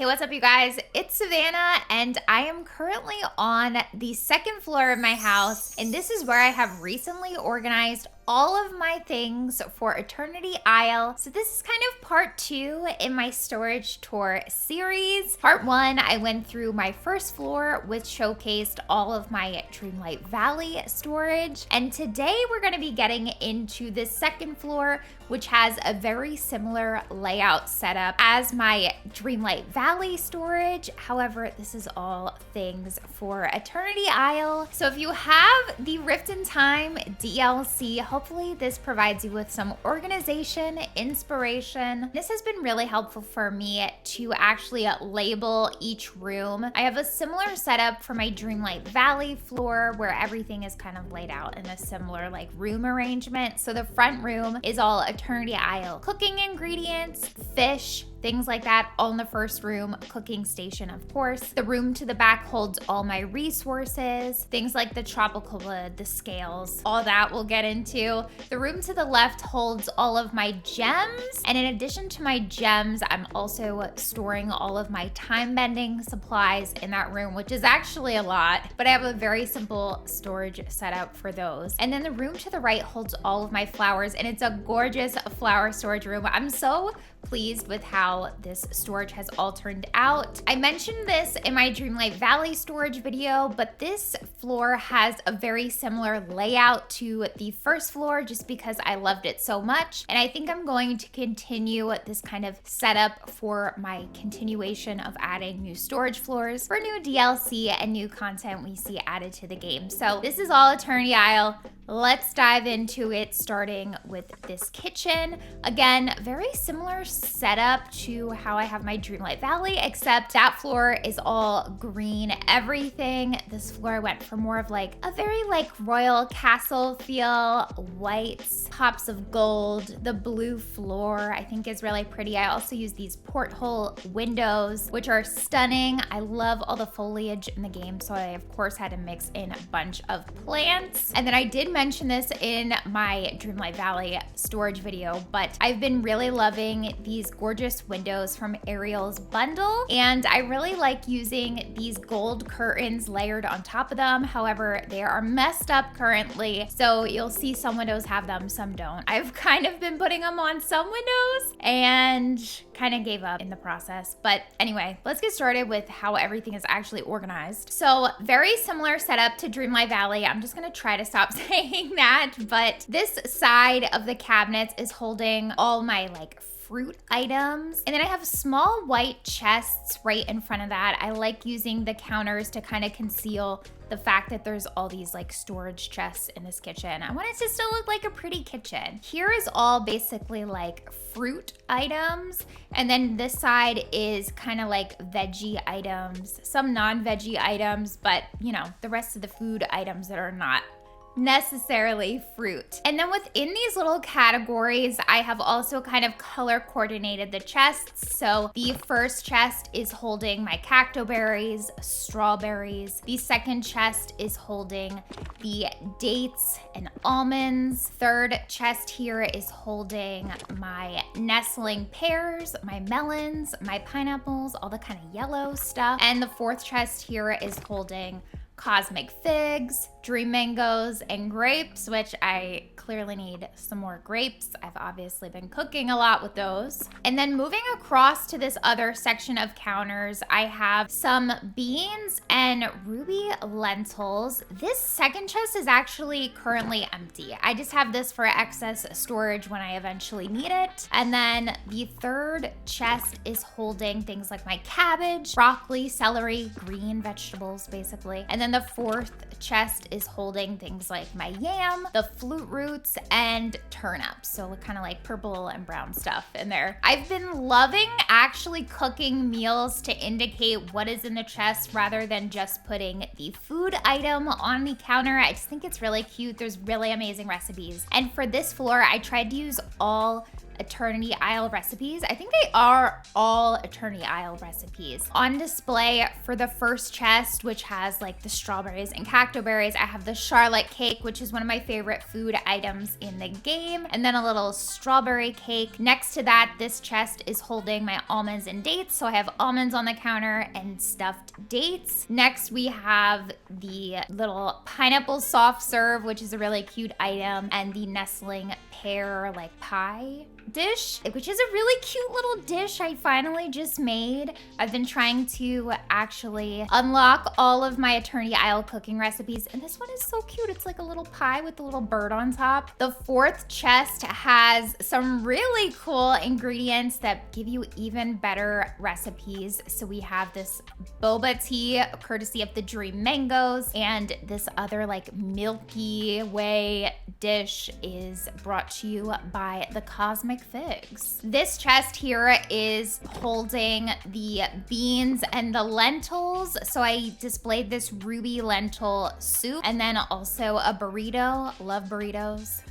Hey, what's up, you guys? It's Savannah, and I am currently on the second floor of my house, and this is where I have recently organized all of my things for Eternity Isle. So this is kind of part 2 in my storage tour series. Part 1, I went through my first floor, which showcased all of my Dreamlight Valley storage. And today we're going to be getting into the second floor, which has a very similar layout setup as my Dreamlight Valley storage. However, this is all things for Eternity Isle. So if you have the Rift in Time DLC, hopefully this provides you with some organization, inspiration. This has been really helpful for me to actually label each room. I have a similar setup for my Dreamlight Valley floor where everything is kind of laid out in a similar like room arrangement. So the front room is all Eternity Isle cooking ingredients, fish, things like that, all in the first room, cooking station, of course. The room to the back holds all my resources, things like the tropical wood, the scales, all that we'll get into. The room to the left holds all of my gems, and in addition to my gems, I'm also storing all of my time bending supplies in that room, which is actually a lot, but I have a very simple storage setup for those. And then the room to the right holds all of my flowers, and it's a gorgeous flower storage room. I'm so pleased with how this storage has all turned out. I mentioned this in my Dreamlight Valley storage video, but this floor has a very similar layout to the first floor just because I loved it so much. And I think I'm going to continue this kind of setup for my continuation of adding new storage floors for new DLC and new content we see added to the game. So this is all Eternity Isle. Let's dive into it, starting with this kitchen. Again, very similar setup to how I have my Dreamlight Valley, except that floor is all green everything. This floor went for more of like a very like royal castle feel, whites, pops of gold. The blue floor I think is really pretty. I also use these porthole windows, which are stunning. I love all the foliage in the game, so I of course had to mix in a bunch of plants. And then I did mention this in my Dreamlight Valley storage video, but I've been really loving these gorgeous windows from Ariel's bundle, and I really like using these gold curtains layered on top of them. However, they are messed up currently, so you'll see some windows have them, some don't. I've kind of been putting them on some windows and kind of gave up in the process. But anyway, let's get started with how everything is actually organized. So very similar setup to Dreamlight Valley. I'm just gonna try to stop saying that, but this side of the cabinets is holding all my like fruit items. And then I have small white chests right in front of that. I like using the counters to kind of conceal the fact that there's all these like storage chests in this kitchen. I want it to still look like a pretty kitchen. Here is all basically like fruit items. And then this side is kind of like veggie items, some non-veggie items, but you know, the rest of the food items that are not necessarily fruit. And then within these little categories, I have also kind of color coordinated the chests. So the first chest is holding my cacto berries, strawberries. The second chest is holding the dates and almonds. Third chest here is holding my nestling pears, my melons, my pineapples, all the kind of yellow stuff. And the fourth chest here is holding cosmic figs, dream mangoes, and grapes, which I clearly need some more grapes. I've obviously been cooking a lot with those. And then moving across to this other section of counters, I have some beans and ruby lentils. This second chest is actually currently empty. I just have this for excess storage when I eventually need it. And then the third chest is holding things like my cabbage, broccoli, celery, green vegetables basically. And then the fourth chest is holding things like my yam, the flute roots, and turnips. So kind of like purple and brown stuff in there. I've been loving actually cooking meals to indicate what is in the chest rather than just putting the food item on the counter. I just think it's really cute. There's really amazing recipes. And for this floor, I tried to use all Eternity Isle recipes. I think they are all Eternity Isle recipes. On display for the first chest, which has like the strawberries and cactoberries, I have the Charlotte cake, which is one of my favorite food items in the game, and then a little strawberry cake. Next to that, this chest is holding my almonds and dates, so I have almonds on the counter and stuffed dates. Next, we have the little pineapple soft serve, which is a really cute item, and the nestling pear like pie dish, which is a really cute little dish I finally just made. I've been trying to actually unlock all of my Eternity Isle cooking recipes, and this one is so cute. It's like a little pie with a little bird on top. The fourth chest has some really cool ingredients that give you even better recipes. So we have this boba tea, courtesy of the Dream Mangoes, and this other like Milky Way dish is brought to you by the Cosmic Figs. This chest here is holding the beans and the lentils. So I displayed this ruby lentil soup and then also a burrito. Love burritos.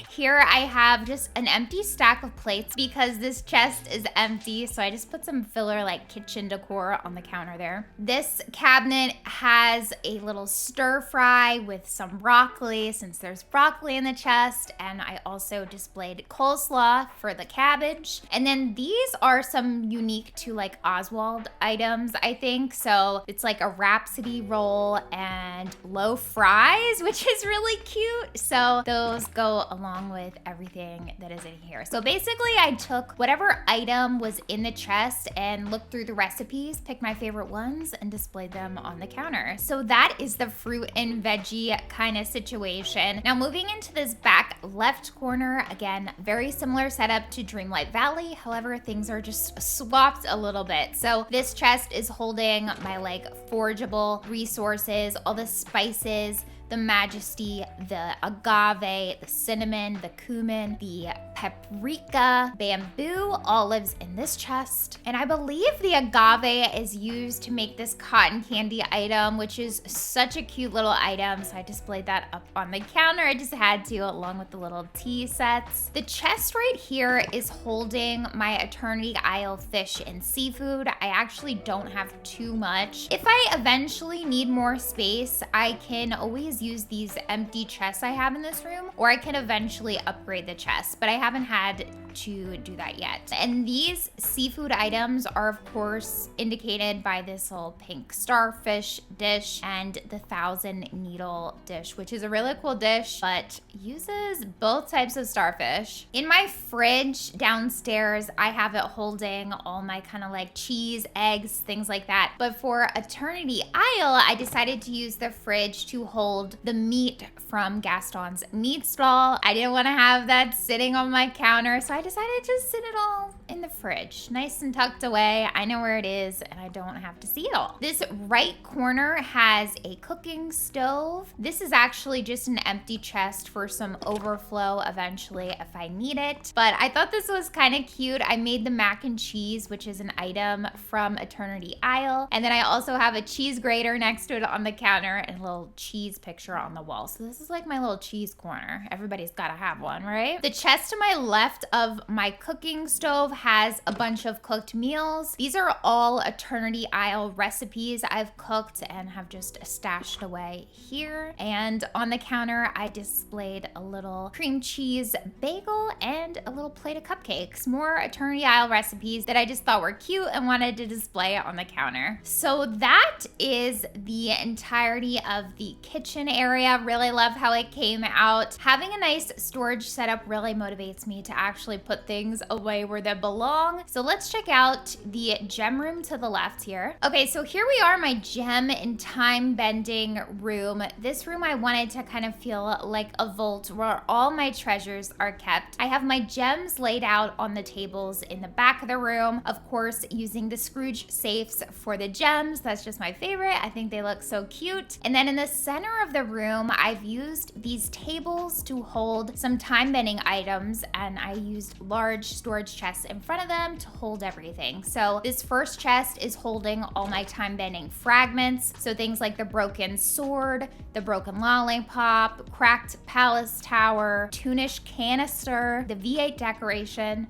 Here I have just an empty stack of plates because this chest is empty. So I just put some filler like kitchen decor on the counter there. This cabinet has a little stir fry with some broccoli since there's broccoli in the chest, and I also displayed coleslaw for the cabbage. And then these are some unique to like Oswald items, I think. So it's like a Rhapsody roll and loaf fries, which is really cute. So those go along with everything that is in here. So basically I took whatever item was in the chest and looked through the recipes, picked my favorite ones, and displayed them on the counter. So that is the fruit and veggie kind of situation. Now moving into this back left corner, again, very similar setup to Dreamlight Valley. However, things are just swapped a little bit. So this chest is holding my like forageable resources, all the spices, the majesty, the agave, the cinnamon, the cumin, the paprika, bamboo, olives in this chest. And I believe the agave is used to make this cotton candy item, which is such a cute little item. So I displayed that up on the counter. I just had to, along with the little tea sets. The chest right here is holding my Eternity Isle fish and seafood. I actually don't have too much. If I eventually need more space, I can always use these empty chests I have in this room, or I can eventually upgrade the chest, but I haven't had to do that yet. And these seafood items are of course indicated by this little pink starfish dish and the 1,000 needle dish, which is a really cool dish, but uses both types of starfish. In my fridge downstairs, I have it holding all my kind of like cheese, eggs, things like that. But for Eternity Isle, I decided to use the fridge to hold the meat from Gaston's meat stall. I didn't want to have that sitting on my counter, so I decided to just sit it all in the fridge, nice and tucked away. I know where it is and I don't have to see it all. This right corner has a cooking stove. This is actually just an empty chest for some overflow eventually if I need it, but I thought this was kind of cute. I made the mac and cheese, which is an item from Eternity Isle, and then I also have a cheese grater next to it on the counter and a little cheese picture on the wall. So this is like my little cheese corner. Everybody's got to have one, right? The chest to my left of my cooking stove has a bunch of cooked meals. These are all Eternity Isle recipes I've cooked and have just stashed away here. And on the counter, I displayed a little cream cheese bagel and a little plate of cupcakes. More Eternity Isle recipes that I just thought were cute and wanted to display on the counter. So that is the entirety of the kitchen area. Really love how it came out. Having a nice storage setup really motivates me to actually put things away where they belong. So let's check out the gem room to the left here. Okay, so here we are, my gem and time bending room. This room I wanted to kind of feel like a vault where all my treasures are kept. I have my gems laid out on the tables in the back of the room, of course using the Scrooge safes for the gems. That's just my favorite. I think they look so cute. And then in the center of the room, I've used these tables to hold some time bending items, and I used large storage chests in front of them to hold everything. So this first chest is holding all my time bending fragments. So things like the broken sword, the broken lollipop, cracked palace tower, Toonish canister, the V8 decoration,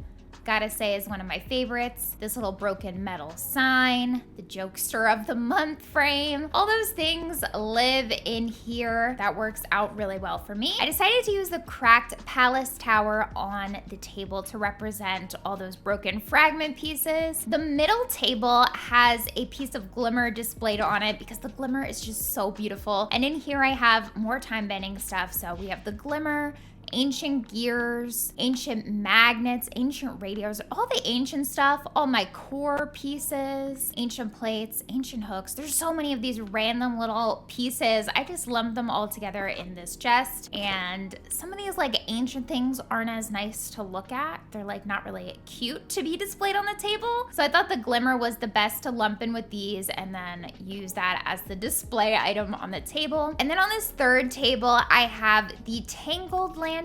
gotta say is one of my favorites. This little broken metal sign, the jokester of the month frame, all those things live in here. That works out really well for me. I decided to use the cracked palace tower on the table to represent all those broken fragment pieces. The middle table has a piece of glimmer displayed on it because the glimmer is just so beautiful. And in here I have more time bending stuff. So we have the glimmer, ancient gears, ancient magnets, ancient radios, all the ancient stuff, all my core pieces, ancient plates, ancient hooks. There's so many of these random little pieces. I just lumped them all together in this chest. And some of these like ancient things aren't as nice to look at. They're like not really cute to be displayed on the table. So I thought the glimmer was the best to lump in with these and then use that as the display item on the table. And then on this third table, I have the tangled lantern,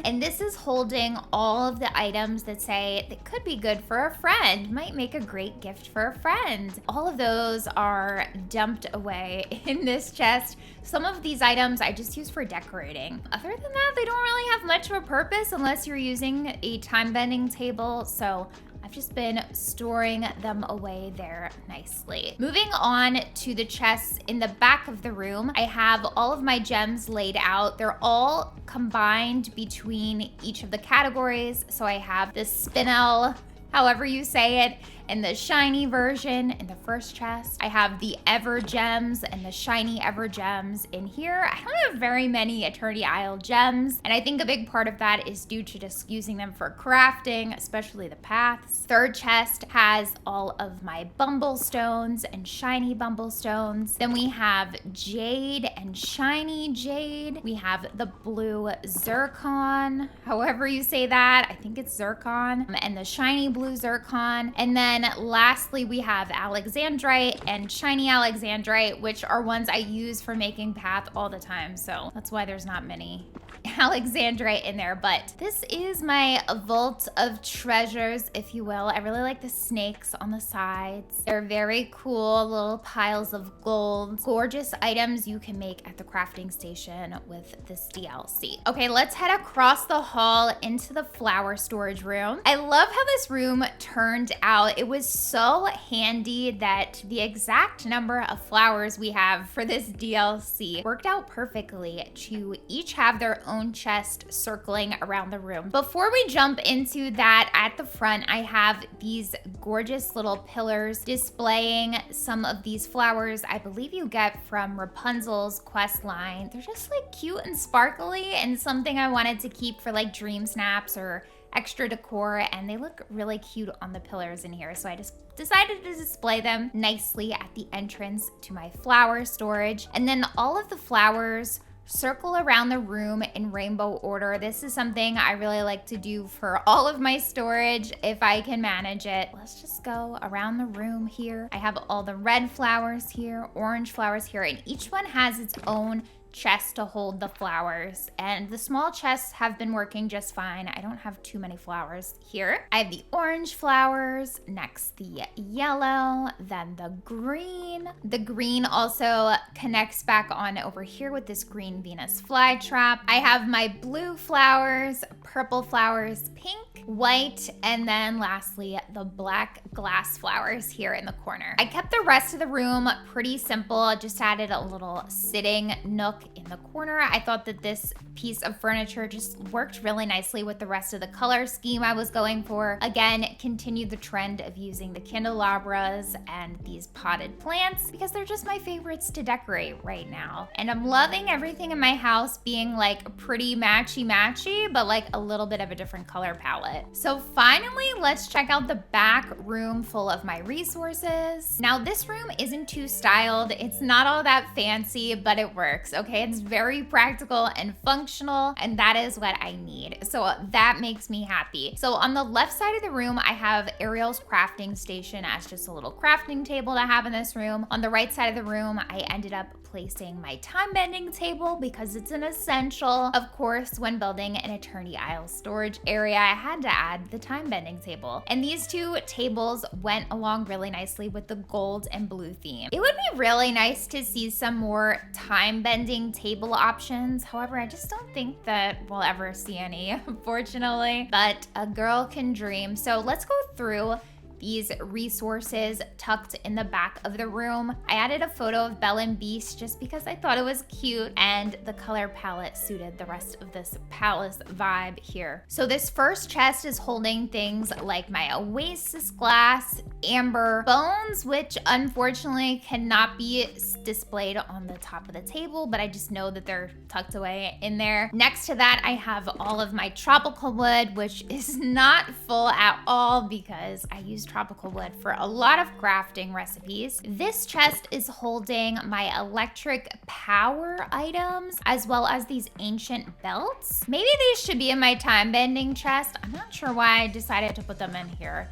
and this is holding all of the items that say that could be good for a friend, might make a great gift for a friend. All of those are dumped away in this chest. Some of these items I just use for decorating. Other than that, they don't really have much of a purpose unless you're using a time bending table. So I've just been storing them away there nicely. Moving on to the chests in the back of the room, I have all of my gems laid out. They're all combined between each of the categories. So I have the spinel, however you say it, and the shiny version in the first chest. I have the Ever Gems and the shiny Ever Gems in here. I don't have very many Eternity Isle gems, and I think a big part of that is due to just using them for crafting, especially the paths. Third chest has all of my Bumblestones and shiny Bumblestones. Then we have Jade and shiny Jade. We have the blue Zircon, however you say that. I think it's Zircon, and the shiny blue Zircon. And then lastly, we have Alexandrite and shiny Alexandrite, which are ones I use for making path all the time. So that's why there's not many Alexandrite in there. But this is my vault of treasures, if you will. I really like the snakes on the sides. They're very cool little piles of gold. Gorgeous items you can make at the crafting station with this DLC. Okay, let's head across the hall into the flower storage room. I love how this room turned out. It was so handy that the exact number of flowers we have for this DLC worked out perfectly to each have their own chest circling around the room. Before we jump into that, at the front, I have these gorgeous little pillars displaying some of these flowers I believe you get from Rapunzel's quest line. They're just like cute and sparkly and something I wanted to keep for like dream snaps or extra decor, and they look really cute on the pillars in here. So I just decided to display them nicely at the entrance to my flower storage. And then all of the flowers circle around the room in rainbow order. This is something I really like to do for all of my storage if I can manage it. Let's just go around the room here. I have all the red flowers here, orange flowers here, and each one has its own chest to hold the flowers, and the small chests have been working just fine. I don't have too many flowers here. I have the orange flowers, next the yellow, then the green. The green also connects back on over here with this green Venus flytrap. I have my blue flowers, purple flowers, pink, white, and then lastly the black glass flowers here in the corner. I kept the rest of the room pretty simple. I just added a little sitting nook in the corner. I thought that this piece of furniture just worked really nicely with the rest of the color scheme I was going for. Again, continued the trend of using the candelabras and these potted plants because they're just my favorites to decorate right now. And I'm loving everything in my house being like pretty matchy, but like a little bit of a different color palette. So finally, let's check out the back room full of my resources. Now this room isn't too styled. It's not all that fancy, but it works, okay? It's very practical and functional, and that is what I need. So that makes me happy. So on the left side of the room, I have Ariel's crafting station as just a little crafting table to have in this room. On the right side of the room, I ended up placing my time bending table because it's an essential, of course, when building an Eternity Isle storage area. I had to add the time bending table. And these two tables went along really nicely with the gold and blue theme. It would be really nice to see some more time bending table options. However, I just don't think that we'll ever see any, unfortunately. But a girl can dream. So let's go through these resources tucked in the back of the room. I added a photo of Belle and Beast just because I thought it was cute, and the color palette suited the rest of this palace vibe here. So this first chest is holding things like my Oasis glass, amber, bones, which unfortunately cannot be displayed on the top of the table, but I just know that they're tucked away in there. Next to that, I have all of my tropical wood, which is not full at all because I used tropical wood for a lot of crafting recipes. This chest is holding my electric power items as well as these ancient belts. Maybe these should be in my time bending chest. I'm not sure why I decided to put them in here.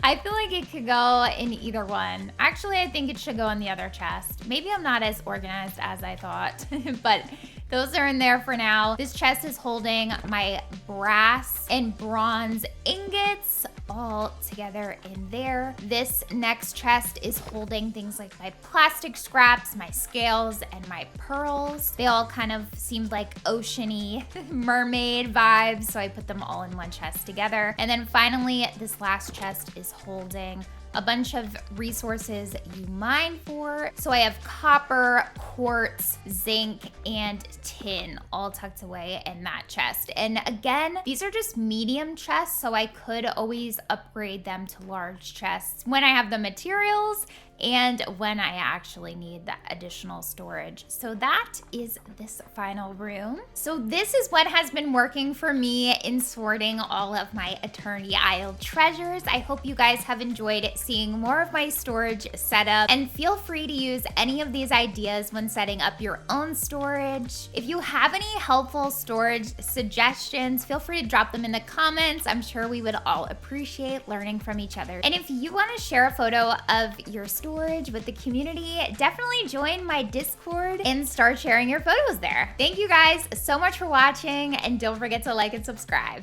I feel like it could go in either one. Actually, I think it should go in the other chest. Maybe I'm not as organized as I thought, but those are in there for now. This chest is holding my brass and bronze ingots all together in there. This next chest is holding things like my plastic scraps, my scales, and my pearls. They all kind of seemed like oceany mermaid vibes, so I put them all in one chest together. And then finally, this last chest is holding a bunch of resources you mine for. So I have copper, quartz, zinc, and tin all tucked away in that chest. And again, these are just medium chests, so I could always upgrade them to large chests when I have the materials and when I actually need the additional storage. So that is this final room. So this is what has been working for me in sorting all of my Eternity Isle treasures. I hope you guys have enjoyed seeing more of my storage setup, and feel free to use any of these ideas when setting up your own storage. If you have any helpful storage suggestions, feel free to drop them in the comments. I'm sure we would all appreciate learning from each other. And if you want to share a photo of your storage with the community, definitely join my Discord and start sharing your photos there. Thank you guys so much for watching, and don't forget to like and subscribe.